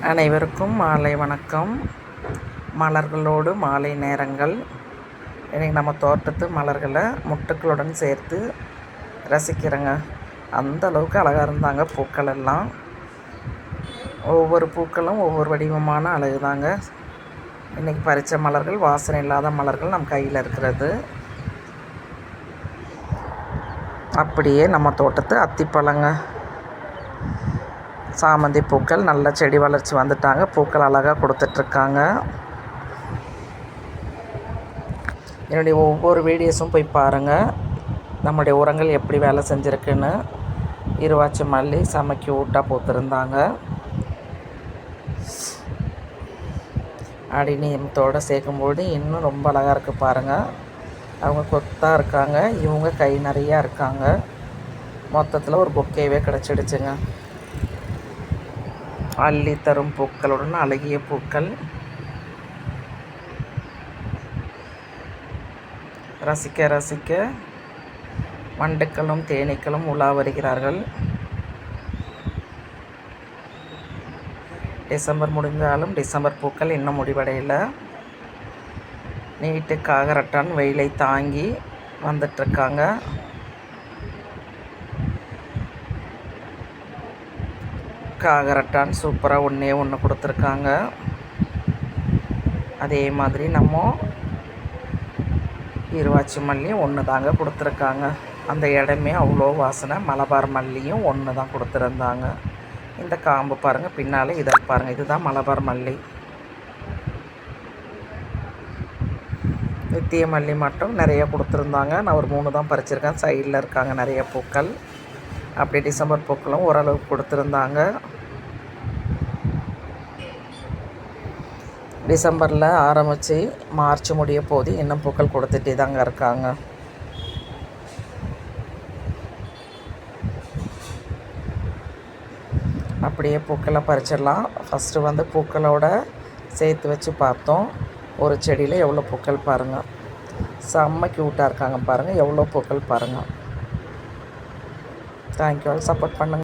அனைவருக்கும் மாலை வணக்கம். மலர்களோடு மாலை நேரங்கள். இன்றைக்கி நம்ம தோட்டத்து மலர்களை முட்டுக்களுடன் சேர்த்து ரசிக்கிறேங்க. அந்த அளவுக்கு அழகாக இருந்தாங்க பூக்கள் எல்லாம். ஒவ்வொரு பூக்களும் ஒவ்வொரு வடிவமான அழகு தாங்க. இன்றைக்கி பறித்த மலர்கள், வாசனை இல்லாத மலர்கள் நம் கையில் இருக்கிறது. அப்படியே நம்ம தோட்டத்து அத்திப்பழங்க. சாமந்தி பூக்கள் நல்ல செடி வளர்ச்சி வந்துட்டாங்க. பூக்கள் அழகாக கொடுத்துட்ருக்காங்க. என்னுடைய ஒவ்வொரு வீடியோஸும் போய் பாருங்கள். நம்முடைய உரங்கள் எப்படி வேலை செஞ்சுருக்குன்னு. இருவாச்சி மல்லி செம க்யூட்டாக பூத்திருந்தாங்க. அடிநீமத்தோடு சேர்க்கும்போது இன்னும் ரொம்ப அழகாக இருக்குது பாருங்கள். அவங்க கொத்தாக இருக்காங்க, இவங்க கை நிறையா இருக்காங்க. மொத்தத்தில் ஒரு பொக்கேவே கிடச்சிடுச்சுங்க. அள்ளி தரும் பூக்களுடன் அழகிய பூக்கள். ரசிக்க ரசிக்க வண்டுக்களும் தேனீக்களும் உலா வருகிறார்கள். டிசம்பர் முடிந்தாலும் டிசம்பர் பூக்கள் இன்னும் முடிவடையலை. நீட்டு காகரட்டான் வெயிலை தாங்கி வந்துட்டுருக்காங்க. காகரட்டான் சூப்பராக ஒன்று கொடுத்துருக்காங்க. அதே மாதிரி நம்ம இருவாச்சி மல்லியும் ஒன்று தாங்க கொடுத்துருக்காங்க. அந்த இடமே அவ்வளோ வாசனை. மலபார் மல்லியும் ஒன்று தான் கொடுத்துருந்தாங்க. இந்த காம்பு பாருங்கள், பின்னால் இதழ் பாருங்கள். இதுதான் மலபார் மல்லி. நித்திய மல்லி மட்டும் நிறைய கொடுத்துருந்தாங்க. நான் ஒரு 3 தான் பறிச்சிருக்கேன். சைடில் இருக்காங்க நிறைய பூக்கள். அப்படி டிசம்பர் பூக்களும் ஓரளவுக்கு கொடுத்துருந்தாங்க. டிசம்பரில் ஆரம்பித்து மார்ச் முடிய போது இன்னும் பூக்கள் கொடுத்துட்டே தாங்க இருக்காங்க. அப்படியே பூக்களை பறிச்சிடலாம். ஃபஸ்ட்டு வந்து பூக்களோட சேர்த்து வச்சு பார்த்தோம். ஒரு செடியில் எவ்வளோ பூக்கள் பாருங்கள். செம்ம க்யூட்டாக இருக்காங்க பாருங்கள். எவ்வளோ பூக்கள் பாருங்கள். தேங்க்யூ. ஆல் சப்போர்ட் பண்ணுங்கள்.